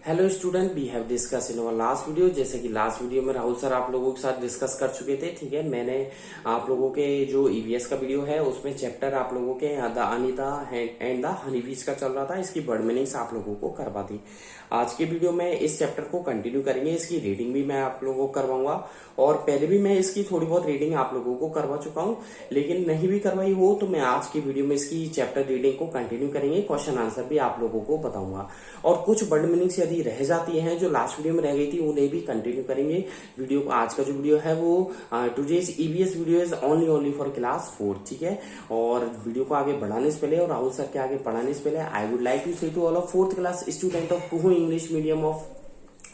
Hello student, we have discuss in our last video. जैसे कि last video में Rahul sir आप लोगों के साथ डिस्कस कर चुके थे। ठीक है, मैंने आप लोगों के जो ईवीएस का वीडियो है उसमें चैप्टर आप लोगों के the Anita and the honeybees का चल रहा था। इसकी वर्ड मीनिंग्स आप लोगों को करवा दी। आज के वीडियो में इस चैप्टर को कंटिन्यू करेंगे। इसकी रीडिंग भी मैं आप लोगों को करवाऊंगा और पहले भी मैं इसकी थोड़ी बहुत रीडिंग आप लोगों को करवा चुका हूं, लेकिन नहीं भी करवाई हो तो मैं आज की वीडियो में इसकी चैप्टर रीडिंग को कंटिन्यू करेंगे। क्वेश्चन आंसर भी आप लोगों को बताऊंगा और कुछ वर्ड मीनिंग्स यदि रह जाती हैं जो लास्ट वीडियो में रह गई थी उन्हें भी कंटिन्यू करेंगे। वीडियो आज का जो वीडियो है वो today's EVS video is only for class 4। ठीक है, और वीडियो को आगे बढ़ाने से पहले और राहुल सर के आगे बढ़ाने से पहले I would like to say to all of 4th class student of Kuhu English medium of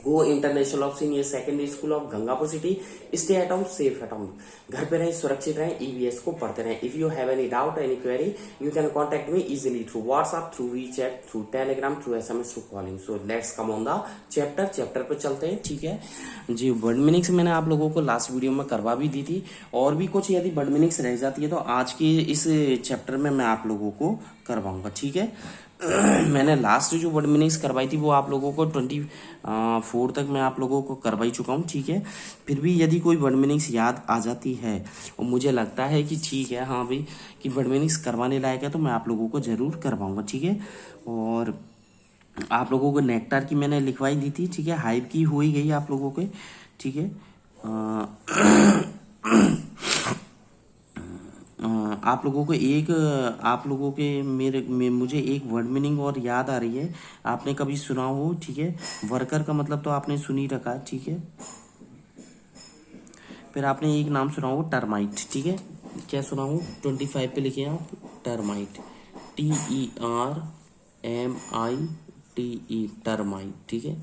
go international of senior secondary school of Gangapur city, stay at home, safe at home. घर पे रहें, सुरक्षित रहें, ईवीएस को पढ़ते रहें। If you have any doubt any query you can contact me easily through WhatsApp, through WeChat, through Telegram, through SMS, through calling. So let's come on the chapter पे चलते हैं। ठीक है जी, वर्ड मीनिंग्स मैंने आप लोगों को लास्ट वीडियो में करवा भी दी थी और भी कुछ यदि वर्ड मीनिंग्स रह जाती है तो आज की इस चैप्टर में मैं आप लोगों को करवाऊंगा। ठीक है, मैंने लास्ट जो वर्ड मीनिंग्स करवाई थी वो आप लोगों को 24 तक मैं आप लोगों को करवाई चुका हूँ। ठीक है, फिर भी यदि कोई वर्ड मीनिंग्स याद आ जाती है और मुझे लगता है कि ठीक है हाँ भाई कि वर्ड मीनिंग्स करवाने लायक है तो मैं आप लोगों को जरूर करवाऊंगा। ठीक है, और आप लोगों को नेक्टार की मैंने लिखवाई दी थी। ठीक है, हाइप की हो ही गई आप लोगों के। ठीक है, आप लोगों को आप लोगों के मुझे एक वर्ड मीनिंग और याद आ रही है। आपने कभी सुना हो, ठीक है, वर्कर का मतलब तो आपने सुन ही रखा। ठीक है, फिर आपने एक नाम सुना हो टर्माइट। ठीक है, क्या सुना हो? 25 पे लिखे आप टर्माइट, TERMITE, टर्माइट। ठीक है,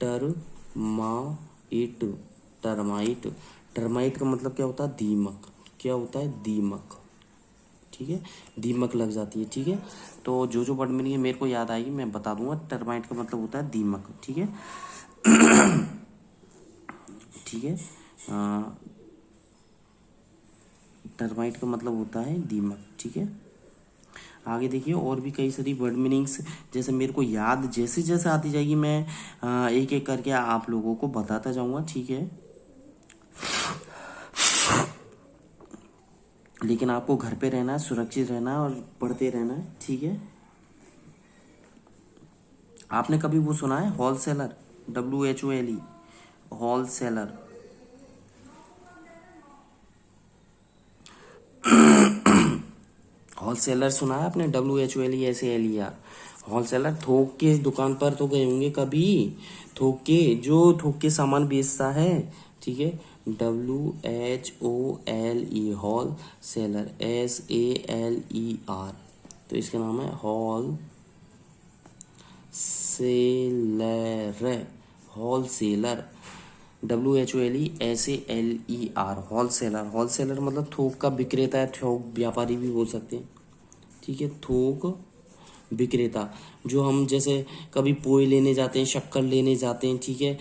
टर्माइट, टर्माइट। टर्माइट का मतलब क्या होता है? दीमक। क्या होता है? दीमक। ठीक है, दीमक लग जाती है। ठीक है, तो जो जो वर्ड मीनिंग है मेरे को याद आएगी मैं बता दूंगा। टर्माइट का मतलब होता है दीमक। ठीक है, ठीक है, टर्माइट का मतलब होता है दीमक। ठीक है, आगे देखिए और भी कई सारी वर्ड मीनिंग्स जैसे मेरे को याद जैसे जैसे आती जाएगी मैं एक एक करके आप लोगों को बताता जाऊंगा। ठीक है, लेकिन आपको घर पे रहना है, सुरक्षित रहना है और पढ़ते रहना है। ठीक है, आपने कभी वो सुना है होलसेलर? WHOLE, wholesaler. होलसेलर सुना है आपने? WHOLESALER, wholesaler. थोक के दुकान पर तो गए होंगे कभी, थोक के जो थोक के सामान बेचता है। ठीक है, WHOLE, होल सेलर, SALER, तो इसका नाम है wholesaler, wholesaler. WHOLESALER, wholesaler. Wholesaler मतलब थोक का विक्रेता है, थोक व्यापारी भी बोल सकते हैं। ठीक है, थोक विक्रेता। जो हम जैसे कभी पोए लेने जाते हैं, शक्कर लेने जाते हैं, ठीक है,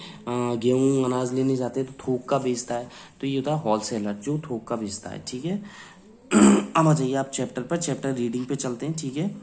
गेहूं अनाज लेने जाते हैं तो थोक का बेचता है, तो ये होता है होलसेलर जो थोक का बेचता है। ठीक है, अब आ जाइए आप चैप्टर पर, चैप्टर रीडिंग पे चलते हैं। ठीक है,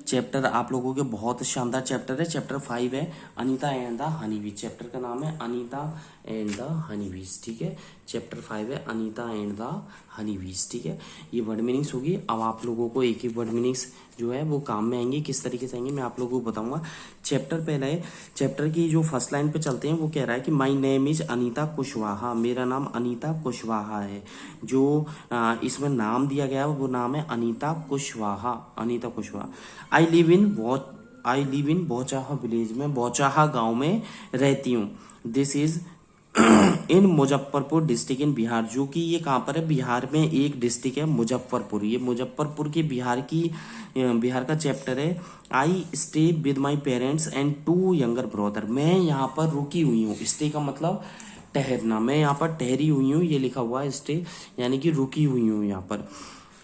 चैप्टर आप लोगों के बहुत शानदार चैप्टर है। चैप्टर 5 है Anita and the honeybees. Chapter का नाम है अनीता एंड द हनीबीज। ठीक है, चैप्टर 5 है अनीता एंड द हनीबीज। ठीक है, ये वर्ड मीनिंग्स होगी। अब आप लोगों को एक एक वर्ड मीनिंग्स जो है वो काम में आएंगे, किस तरीके से आएंगे मैं आप लोगों को बताऊंगा। चैप्टर पहला है, चैप्टर की जो फर्स्ट लाइन पे चलते हैं वो कह रहा है कि my name is Anita Kushwaha, मेरा नाम अनीता कुशवाहा है। जो इसमें नाम दिया गया है वो नाम है Anita Kushwaha, Anita Kushwaha. I live in Bochaha village, में बोचाहा गांव में रहती हूँ। This is in Muzaffarpur district in Bihar, जो कि ये कहाँ पर है? बिहार में एक डिस्ट्रिक्ट है मुजफ्फरपुर। ये मुजफ्फरपुर के बिहार का चैप्टर है। I stay with my parents and 2 younger brother, मैं यहाँ पर रुकी हुई हूँ। स्टे का मतलब ठहरना, मैं यहाँ पर ठहरी हुई हूँ, ये लिखा हुआ है स्टे, यानी कि रुकी हुई हूँ यहाँ पर।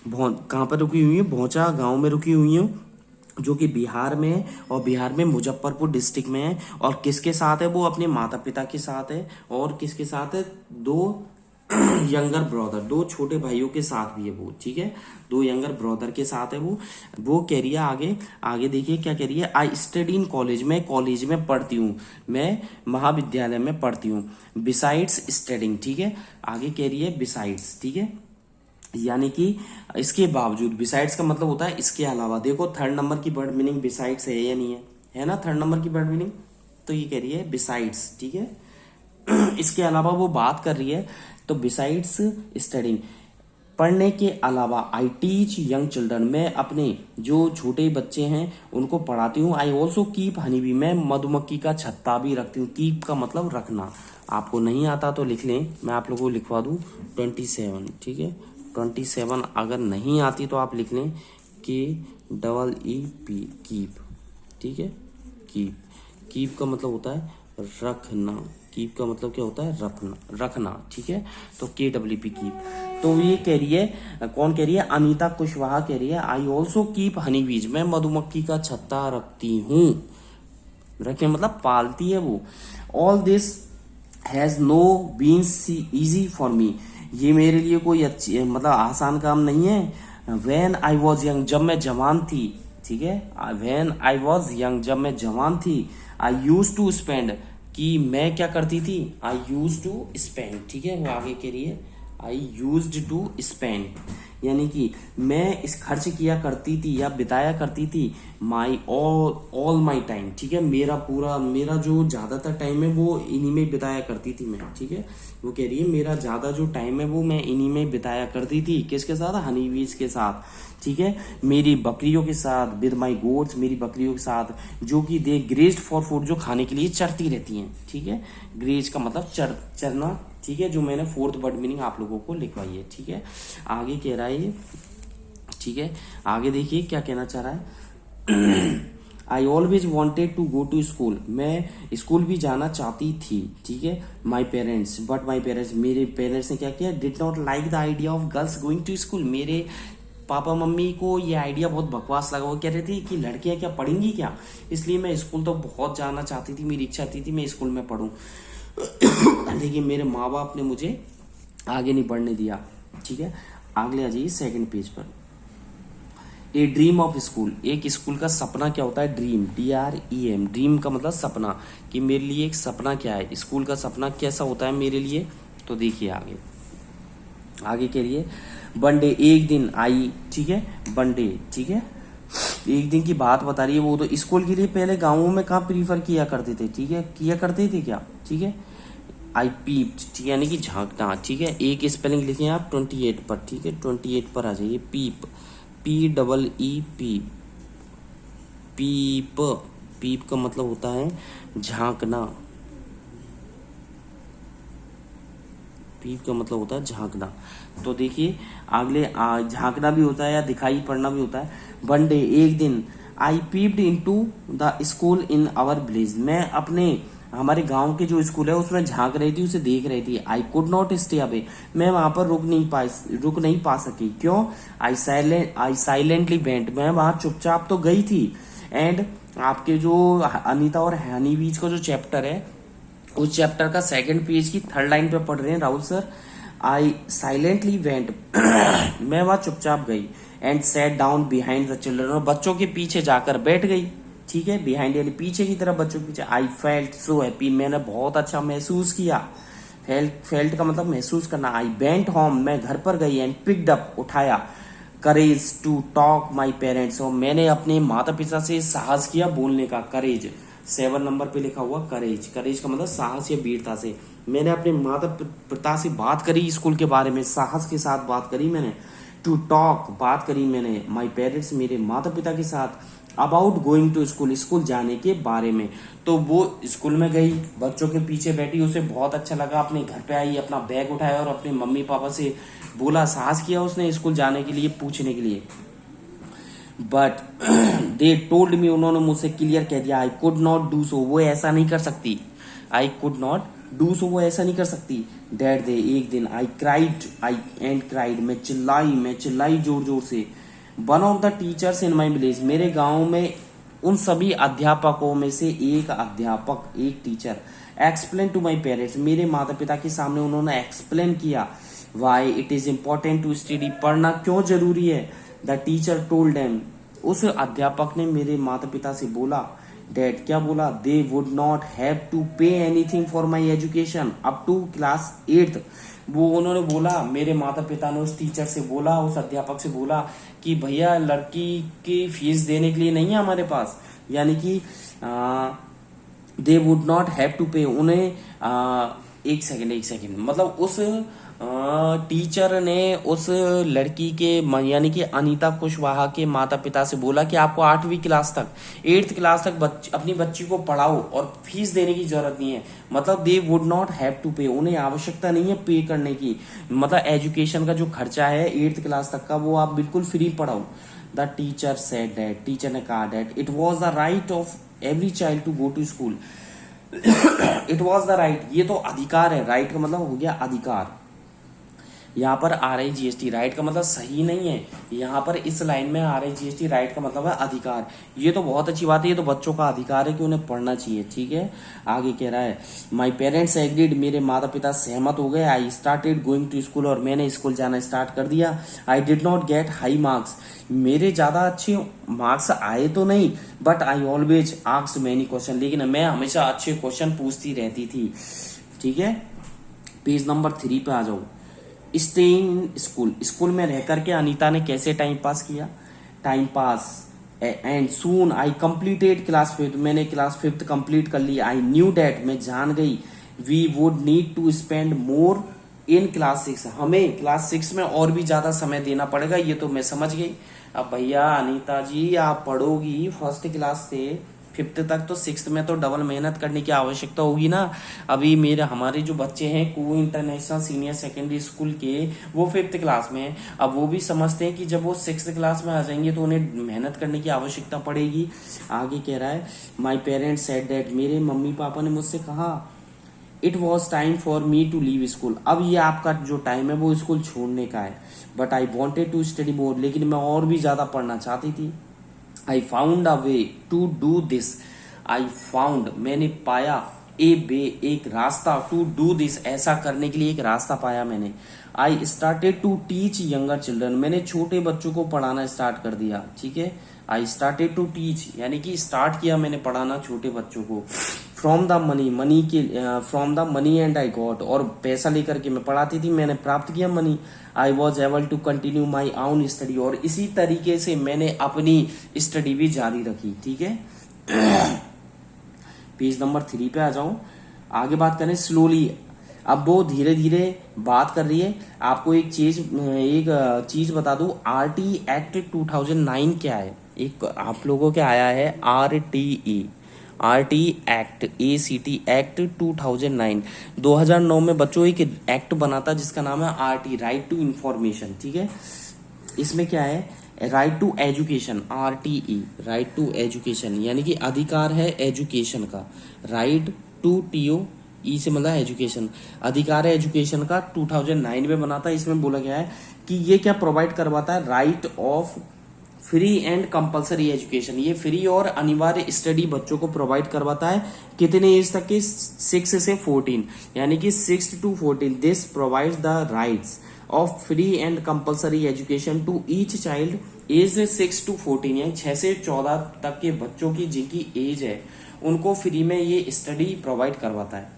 कहाँ पर रुकी हुई हूँ? भोचा गाँव में रुकी हुई हूँ, जो कि बिहार में है और बिहार में मुजफ्फरपुर डिस्ट्रिक्ट में है। और किसके साथ है? वो अपने माता पिता के साथ है। और किसके साथ है? 2 यंगर ब्रदर, 2 छोटे भाइयों के साथ भी है वो, ठीक है, 2 यंगर ब्रदर के साथ है वो कह रही है आगे, आगे देखिए क्या कह रही है, आई स्टडी इन कॉलेज, मैं कॉलेज में पढ़ती हूँ, मैं महाविद्यालय में पढ़ती हूँ, बिसाइड्स स्टडिंग, ठीक है, आगे कह रही है बिसाइड्स, ठीक है, यानी कि इसके बावजूद, बिसाइड्स का मतलब होता है इसके अलावा। देखो थर्ड नंबर की वर्ड मीनिंग बिसाइड्स है या नहीं है ना, थर्ड नंबर की वर्ड मीनिंग, तो ये कह रही है बिसाइड्स, ठीक है, इसके अलावा वो बात कर रही है, तो बिसाइड्स स्टडिंग, पढ़ने के अलावा, आई टीच यंग चिल्ड्रन, मैं अपने जो छोटे बच्चे हैं उनको पढ़ाती हूँ, I also keep honey bee, मैं मधुमक्खी का छत्ता भी रखती हूँ, कीप का मतलब रखना, आपको नहीं आता तो लिख लें, मैं आप लोगों को लिखवा दूँ 27, ठीक है, 27 अगर नहीं आती तो आप लिख लें KEEP, कीप, ठीक है, कीप, कीप का मतलब होता है रखना, कीप का मतलब क्या होता है, रखना, ठीक है, तो KEEP, कीप। तो ये कह रही है, कौन कह रही है, अनीता कुशवाहा कह रही है, आई ऑल्सो कीप हनी बीज, मैं मधुमक्खी का छत्ता रखती हूँ, रखे मतलब पालती है वो, all this has no been easy for me, ये मेरे लिए कोई अच्छी मतलब आसान काम नहीं है, व्हेन आई वॉज यंग, जब मैं जवान थी, ठीक है, व्हेन आई वॉज यंग, जब मैं जवान थी, आई यूज टू स्पेंड, कि मैं क्या करती थी, आई यूज टू स्पेंड, ठीक है, वो आगे कह रही है आई यूज्ड टू स्पेंड, यानी कि मैं इस खर्च किया करती थी या बिताया करती थी, माई ऑल माई टाइम, ठीक है, मेरा जो ज्यादातर टाइम है वो इन्हीं में बिताया करती थी मैं, ठीक है, वो कह रही है मेरा ज्यादा जो टाइम है वो मैं इन्हीं में बिताया करती थी, किसके साथ, हनी बीज के साथ, ठीक है, मेरी बकरियों के साथ, विद माई गोट्स, मेरी बकरियों के साथ, जो कि दे ग्रेज्ड फॉर फूड, जो खाने के लिए चरती रहती हैं, ठीक है, ग्रेज का मतलब चरना, ठीक है, जो मैंने 4th वर्ड मीनिंग आप लोगों को लिखवाई है, ठीक है, आगे कह रहा है ये, ठीक है, आगे देखिए क्या कहना चाह रहा है, I always wanted to go to school, मैं स्कूल भी जाना चाहती थी, ठीक है, my parents, but my parents, मेरे पेरेंट्स ने क्या किया, did not like the idea of girls going to school, मेरे पापा मम्मी को ये आइडिया बहुत बकवास लगा, वो कह रहे थे कि लड़कियां क्या पढ़ेंगी क्या, इसलिए मैं स्कूल तो बहुत जाना चाहती थी, मेरी इच्छा थी मैं स्कूल में पढ़ूं, लेकिन मेरे माँ बाप ने मुझे आगे नहीं बढ़ने दिया, ठीक है, अगले आ जाइए 2nd पेज पर, ए ड्रीम ऑफ स्कूल, एक स्कूल का सपना क्या होता है, ड्रीम, DREAM, ड्रीम का मतलब सपना, कि मेरे लिए एक सपना क्या है, स्कूल का सपना कैसा होता है मेरे लिए, तो देखिए आगे के लिए, वन डे, एक दिन आई, ठीक है, वन डे, ठीक है, एक दिन की बात बता रही है, वो तो स्कूल के लिए पहले गाँवों में कहाँ प्रीफर किया करते थे, ठीक है, किया करते थे क्या, ठीक है, आई पीप्ड, ठीक है, यानी कि झांकना, ठीक है, एक स्पेलिंग लिखे आप 28 पर, ठीक है, 28 पर आ जाइए, पीप, PEEP, पीप, पीप का मतलब होता है झांकना, पीप का मतलब होता है झांकना, तो देखिए अगले झांकना भी होता है या दिखाई पड़ना भी होता है, वन डे, एक दिन, I peeped into the school in our village, मैं अपने हमारे गांव के जो स्कूल है उसमें झांक रही थी, उसे देख रही थी, I could not stay away, मैं वहां पर रुक नहीं पा सकी, क्यों, आई साइलेंटली वेंट, मैं वहां चुपचाप तो गई थी, एंड आपके जो अनीता और हनी बीच का जो चैप्टर है, उस चैप्टर का 2nd पेज की 3rd लाइन पे पढ़ रहे हैं राहुल सर, आई साइलेंटली वेंट, मैं वहां चुपचाप गई, and set down behind the children, और बच्चों के पीछे जाकर बैठ गई, ठीक है, बिहाइंड यानी पीछे की तरफ, बच्चों के पीछे, आई फेल्ट सो हैप्पी, मैंने बहुत अच्छा महसूस किया, फेल्ट का मतलब महसूस करना, आई वेंट होम, मैं घर पर गई, एंड पिक्ड अप, उठाया, courage to talk my parents, और मैंने अपने माता पिता से साहस किया बोलने का, करेज 7 नंबर पे लिखा हुआ करेज, करेज का मतलब साहस या वीरता से, मैंने अपने माता पिता से बात करी स्कूल के बारे में, साहस के साथ बात करी मैंने, टू टॉक, बात करी मैंने, माई पेरेंट्स, मेरे माता पिता के साथ, about going to school, school जाने के बारे में, तो वो स्कूल में गई, बच्चों के पीछे बैठी, उसे बहुत अच्छा लगा, अपने घर पे आई, अपना बैग उठाया और अपने मम्मी पापा से बोला, साहस किया उसने स्कूल जाने के लिए, पूछने के लिए, बट दे टोल्ड मी, उन्होंने मुझसे क्लियर कह दिया, I could not do so, वो ऐसा नहीं कर सकती, I could not do so, वो ऐसा नहीं कर सकती, दैट डे, एक दिन, आई क्राइड, मैं चिल्लाई जोर जोर से, one of the teachers in my village, मेरे गांव में उन सभी अध्यापकों में से एक अध्यापक, एक teacher explain to my parents, मेरे माता पिता के सामने उन्होंने एक्सप्लेन किया why it is important to study, पढ़ना क्यों जरूरी है। द टीचर टोल्ड देम, उस अध्यापक ने मेरे माता पिता से बोला, डैड क्या बोला, they would not have to pay anything for my education up to class 8th। वो उन्होंने बोला, मेरे माता पिता ने उस टीचर से बोला, उस अध्यापक से बोला कि भैया लड़की की फीस देने के लिए नहीं है हमारे पास, यानी कि they would not have to pay, उन्हें एक सेकेंड मतलब उस टीचर ने उस लड़की के यानी कि अनीता कुशवाहा के माता पिता से बोला कि आपको 8वीं क्लास तक 8th क्लास तक अपनी बच्ची को पढ़ाओ और फीस देने की जरूरत नहीं है। मतलब they would not have to pay, उन्हें आवश्यकता नहीं है पे करने की, मतलब एजुकेशन का जो खर्चा है 8th क्लास तक का वो आप बिल्कुल फ्री पढ़ाओ। The teacher said that, teacher ने कहा that it was the right of every child to go to school. It was the right, ये तो अधिकार है, राइट का मतलब हो गया अधिकार। यहाँ पर RIGST राइट का मतलब सही नहीं है, यहाँ पर इस लाइन में RIGST राइट का मतलब है अधिकार। ये तो बहुत अच्छी बात है, ये तो बच्चों का अधिकार है कि उन्हें पढ़ना चाहिए। ठीक है, आगे कह रहा है माई पेरेंट्स एग्रीड, मेरे माता पिता सहमत हो गए। I started going to school, और मैंने स्कूल जाना स्टार्ट कर दिया। I did not get high marks, मेरे ज्यादा अच्छे मार्क्स आए तो नहीं, but I always asked many question, लेकिन मैं हमेशा अच्छे क्वेश्चन पूछती रहती थी। ठीक है, पेज नंबर 3 पे आ जाओ। स्टे इन स्कूल, स्कूल में रह करके अनीता ने कैसे टाइम पास किया, time pass. And soon I completed class 5th, मैंने क्लास 5th कंप्लीट कर ली। आई न्यू डैट, मैं जान गई, we would need to spend more in class 6, हमें क्लास 6 में और भी ज्यादा समय देना पड़ेगा, ये तो मैं समझ गई। अब भैया अनीता जी आप पढ़ोगी 1st क्लास से 5th तक, तो 6th में तो डबल मेहनत करने की आवश्यकता होगी ना। अभी हमारे जो बच्चे हैं कू इंटरनेशनल सीनियर सेकेंडरी स्कूल के, वो 5th क्लास में हैं। अब वो भी समझते हैं कि जब वो 6th क्लास में आ जाएंगे तो उन्हें मेहनत करने की आवश्यकता पड़ेगी। आगे कह रहा है माई पेरेंट्स सेड दैट, मेरे मम्मी पापा ने मुझसे कहा it was time for me to leave school, अब ये आपका जो टाइम है वो स्कूल छोड़ने का है। But I wanted to study more, लेकिन मैं और भी ज्यादा पढ़ना चाहती थी। I found a way to do this, I found मैंने पाया, ए वे एक रास्ता, टू डू दिस ऐसा करने के लिए एक रास्ता पाया मैंने। I started to teach younger children, मैंने छोटे बच्चों को पढ़ाना स्टार्ट कर दिया। ठीक है, आई स्टार्टेड टू टीच, यानी कि स्टार्ट किया मैंने पढ़ाना छोटे बच्चों को। From the money and I got, और पैसा लेकर के मैं पढ़ाती थी, मैंने प्राप्त किया money. I was able to continue my own study, और इसी तरीके से मैंने अपनी स्टडी भी जारी रखी। ठीक है, पेज नंबर 3 पे आ जाऊं। आगे बात करें स्लोली, अब वो धीरे धीरे बात कर रही है। आपको एक चीज बता दूं, RT एक्ट 2009 क्या है, एक आप लोगों के आया है RT एक्ट एक्ट 2009। 2009 में बच्चों एक एक्ट बना था जिसका नाम है RT, राइट टू इंफॉर्मेशन। ठीक है, इसमें क्या है, right to education, RTE right to education, यानी कि अधिकार है एजुकेशन का। राइट टू TOE से मतलब एजुकेशन, अधिकार है एजुकेशन का, 2009 में बना था। इसमें बोला गया है कि ये क्या प्रोवाइड करवाता है, right of free and compulsory education, ये फ्री और अनिवार्य स्टडी बच्चों को प्रोवाइड करवाता है। कितने एज तक के, 6 से 14, यानी कि 6 to 14। This provides the rights of free and compulsory education to each child age 6 to 14, यानी 6 से 14 तक के बच्चों की जिनकी एज है उनको फ्री में ये स्टडी प्रोवाइड करवाता है।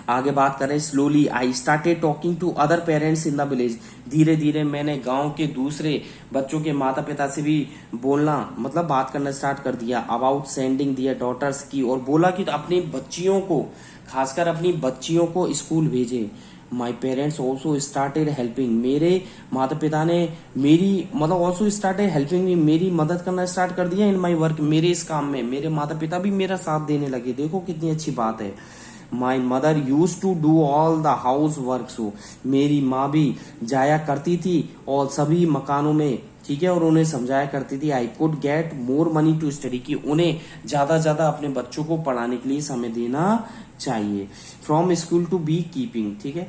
आगे बात करें slowly, I started talking to other parents in the village, धीरे धीरे मैंने गांव के दूसरे बच्चों के माता पिता से भी बोलना मतलब बात करना स्टार्ट कर दिया। अबाउट सेंडिंग दियर डॉटर्स की, और बोला कि तो अपनी बच्चियों को, खासकर अपनी बच्चियों को स्कूल भेजे। My parents also started helping, मेरे माता पिता ने मेरी मतलब ऑल्सो स्टार्टेड हेल्पिंग मी, मेरी मदद करना स्टार्ट कर दिया इन माई वर्क, मेरे इस काम में मेरे माता पिता भी मेरा साथ देने लगे। देखो कितनी अच्छी बात है। My mother use to do all the house work, so मेरी माँ भी जाया करती थी और सभी मकानों में, ठीक है, और उन्हें समझाया करती थी। I could get more money to study, कि उन्हें ज्यादा ज्यादा अपने बच्चों को पढ़ाने के लिए समय देना चाहिए। From school to beekeeping, ठीक है।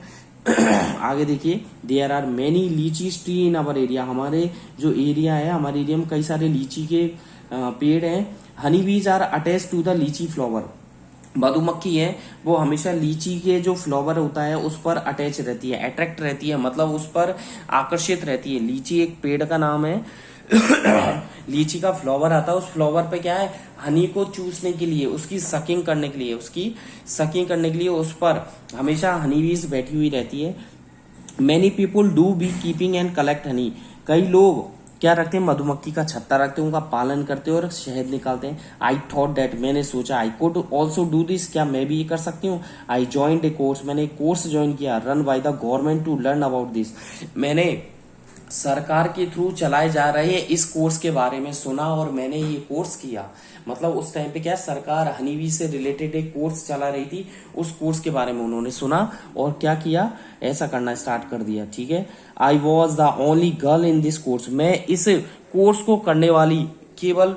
आगे देखिए, there are many lychee tree in our area, हमारे जो एरिया है, हमारे एरिया में कई सारे लीची के पेड़ हैं। Honey bees are attach to the लीची फ्लावर। मधुमक्खी है वो हमेशा लीची के जो फ्लावर होता है उस पर अटैच रहती है, अट्रैक्ट रहती है, मतलब उस पर आकर्षित रहती है। लीची एक पेड़ का नाम है। लीची का फ्लावर आता है, उस फ्लावर पे क्या है, हनी को चूसने के लिए, उसकी सकिंग करने के लिए, उस पर हमेशा हनी बीज बैठी हुई रहती है। Many people do beekeeping and collect honey. कई लोग क्या रखते हैं, मधुमक्खी का छत्ता रखते हैं, उनका पालन करते हैं और शहद निकालते हैं। आई थॉट दैट, मैंने सोचा, I could also do this, क्या मैं भी ये कर सकती हूँ। आई ज्वाइंड ए कोर्स, मैंने एक कोर्स ज्वाइन किया, run by the government to learn about this. मैंने सरकार के थ्रू चलाए जा रहे इस कोर्स के बारे में सुना और मैंने ये कोर्स किया। मतलब उस टाइम पे क्या, सरकार हनीबी से रिलेटेड एक कोर्स चला रही थी, उस कोर्स के बारे में उन्होंने सुना और क्या किया, ऐसा करना स्टार्ट कर दिया। ठीक है, I was the only girl in this course, मैं इस कोर्स को करने वाली केवल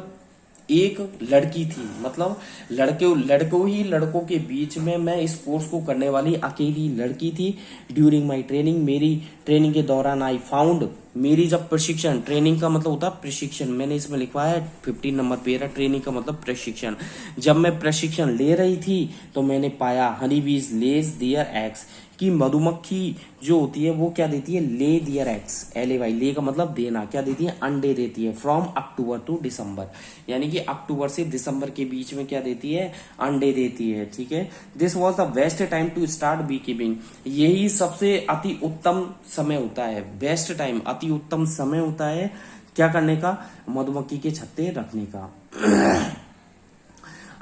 एक लड़की थी। मतलब लड़कों के बीच में मैं इस कोर्स को करने वाली अकेली लड़की थी। ड्यूरिंग माई ट्रेनिंग, मेरी ट्रेनिंग के दौरान आई फाउंड, मेरी जब प्रशिक्षण, ट्रेनिंग का मतलब होता है प्रशिक्षण, मैंने इसमें लिखवा है 15 नंबर पे रहा, ट्रेनिंग का मतलब प्रशिक्षण। जब मैं प्रशिक्षण ले रही थी तो मैंने पाया हनी बीज लेज दियर एग्स, कि मधुमक्खी जो होती है वो क्या देती है, ले दियर एग्स, LAY, ले का मतलब देना, क्या देती है, अंडे देती है। फ्रॉम अक्टूबर टू दिसंबर, यानी कि अक्टूबर से दिसंबर के बीच में क्या देती है, अंडे देती है। ठीक है, this was the best time to start beekeeping, यही सबसे अति उत्तम समय होता है, बेस्ट टाइम, अति उत्तम समय होता है क्या करने का, मधुमक्खी के छत्ते रखने का।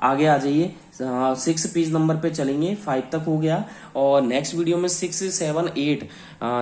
आगे आ जाइए, 6 पेज नंबर पे चलेंगे, 5 तक हो गया और नेक्स्ट वीडियो में 6, 7, 8,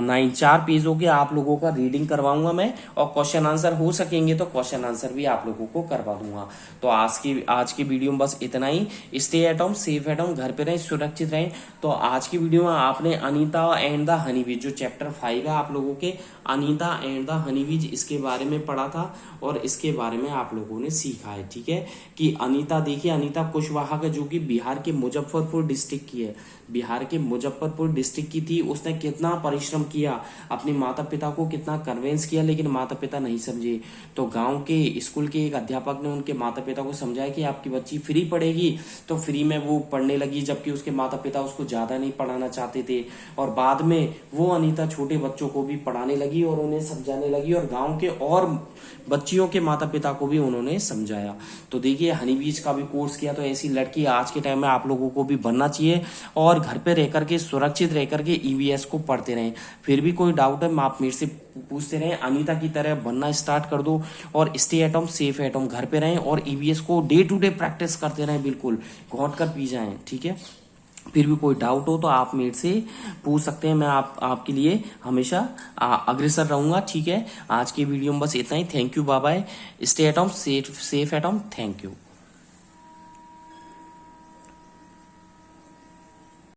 9, 4 पेज हो गया। आप लोगों का रीडिंग करवाऊंगा मैं और क्वेश्चन आंसर हो सकेंगे तो क्वेश्चन आंसर भी आप लोगों को करवा दूंगा। तो आज की वीडियो में बस इतना ही। Stay at home, safe at home, घर पे रहें, सुरक्षित रहें। तो आज की वीडियो में आपने अनीता एंड द हनी बीज, जो चैप्टर 5 है आप लोगों के, अनीता एंड द हनी बीज, इसके बारे में पढ़ा था और इसके बारे में आप लोगों ने सीखा है। ठीक है, कि अनीता, देखिए अनीता कुशवाहा का, जो कि बिहार के मुजफ्फरपुर डिस्ट्रिक्ट की है, बिहार के मुजफ्फरपुर डिस्ट्रिक्ट की थी। उसने कितना परिश्रम किया, अपने माता पिता को कितना कन्वेंस किया, लेकिन माता पिता नहीं समझे। तो गांव के स्कूल के एक अध्यापक ने उनके माता पिता को समझाया कि आपकी बच्ची फ्री पढ़ेगी, तो फ्री में वो पढ़ने लगी, जबकि उसके माता पिता उसको ज्यादा नहीं पढ़ाना चाहते थे। और बाद में वो अनीता छोटे बच्चों को भी पढ़ाने लगी और उन्हें समझाने लगी और गाँव के और बच्चियों के माता पिता को भी उन्होंने समझाया। तो देखिए हनी बीज का भी कोर्स किया। तो ऐसी लड़की आज के टाइम में आप लोगों को भी बनना चाहिए और घर पे रह करके, सुरक्षित रह करके EVS को पढ़ते रहें। फिर भी कोई डाउट है आप मेरे से पूछते रहें, अनीता की तरह बनना स्टार्ट कर दो और stay at home, safe at home, घर पे रहें और EVS को डे टू डे प्रैक्टिस करते रहें, बिल्कुल घोट कर पी जाएं। ठीक है, फिर भी कोई डाउट हो तो आप मेरे से पूछ सकते हैं, मैं आपके लिए हमेशा अग्रसर रहूंगा। ठीक है, आज की वीडियो में बस इतना ही। Thank you, bye bye, stay at home, safe at home, thank you.